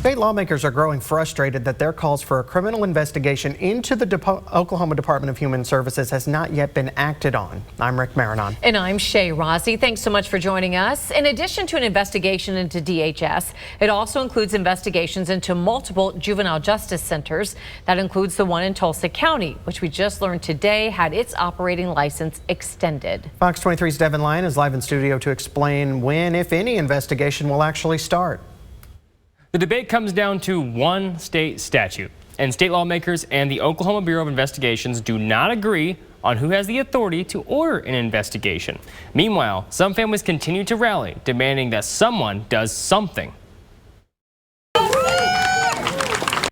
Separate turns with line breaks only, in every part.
State lawmakers are growing frustrated that their calls for a criminal investigation into the Oklahoma Department of Human Services has not yet been acted on. I'm Rick Marinon.
And I'm Shay Rossi. Thanks so much for joining us. In addition to an investigation into DHS, it also includes investigations into multiple juvenile justice centers. That includes the one in Tulsa County, which we just learned today had its operating license extended.
Fox 23's Devin Lyon is live in studio to explain when, if any, investigation will actually start.
The debate comes down to one state statute, and state lawmakers and the Oklahoma Bureau of Investigations do not agree on who has the authority to order an investigation. Meanwhile, some families continue to rally, demanding that someone does something.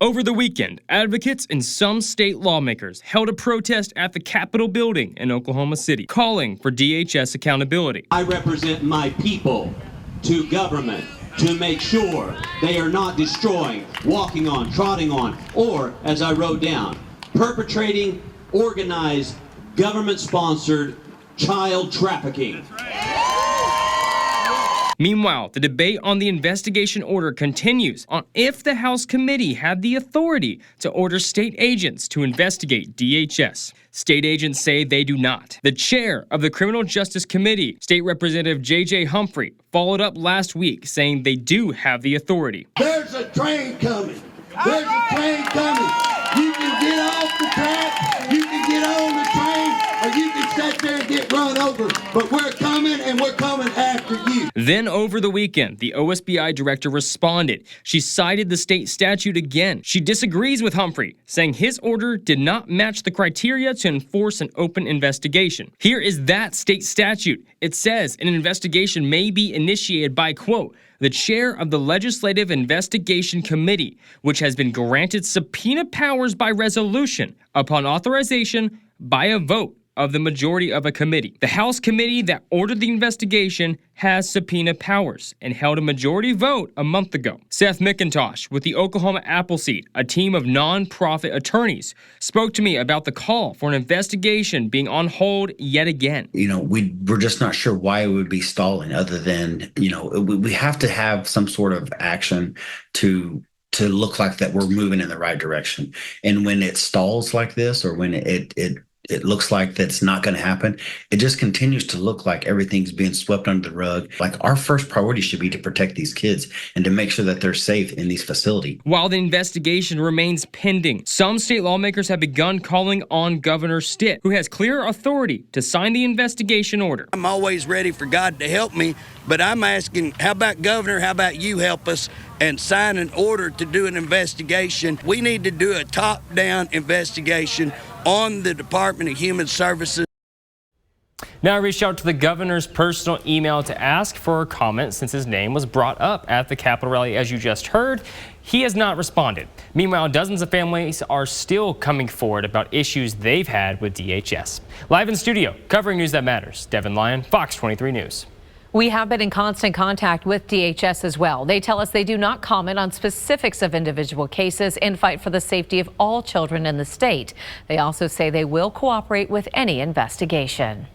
Over the weekend, advocates and some state lawmakers held a protest at the Capitol building in Oklahoma City, calling for DHS accountability.
I represent my people to government to make sure they are not destroying, walking on, trotting on, or, as I wrote down, perpetrating organized, government-sponsored child trafficking.
Meanwhile, the debate on the investigation order continues on if the House committee had the authority to order state agents to investigate DHS. State agents say they do not. The chair of the Criminal Justice Committee, State Representative J.J. Humphrey, followed up last week saying they do have the authority.
There's a train coming. There's a train coming. You can get off the track, you can get on the train, or you can sit there and get run over. But we're coming, and we're coming after you.
Then over the weekend, the OSBI director responded. She cited the state statute again. She disagrees with Humphrey, saying his order did not match the criteria to enforce an open investigation. Here is that state statute. It says an investigation may be initiated by, quote, the chair of the Legislative Investigation Committee, which has been granted subpoena powers by resolution upon authorization by a vote of the majority of a committee. The House committee that ordered the investigation has subpoena powers and held a majority vote a month ago. Seth McIntosh with the Oklahoma Appleseed, a team of nonprofit attorneys, spoke to me about the call for an investigation being on hold yet again.
We're just not sure why it would be stalling other than, we have to have some sort of action to look like that we're moving in the right direction. And when it stalls like this, or when it looks like that's not going to happen, it just continues to look like everything's being swept under the rug. Like, our first priority should be to protect these kids and to make sure that they're safe in these facilities.
While the investigation remains pending, some state lawmakers have begun calling on Governor Stitt, who has clear authority to sign the investigation order.
I'm always ready for God to help me, but I'm asking, how about Governor, how about you help us and sign an order to do an investigation? We need to do a top-down investigation on the Department of Human Services.
Now I reached out to the governor's personal email to ask for a comment since his name was brought up at the Capitol rally, as you just heard. He has not responded. Meanwhile, dozens of families are still coming forward about issues they've had with DHS. Live in studio, covering news that matters, Devin Lyon, Fox 23 News.
We have been in constant contact with DHS as well. They tell us they do not comment on specifics of individual cases and fight for the safety of all children in the state. They also say they will cooperate with any investigation.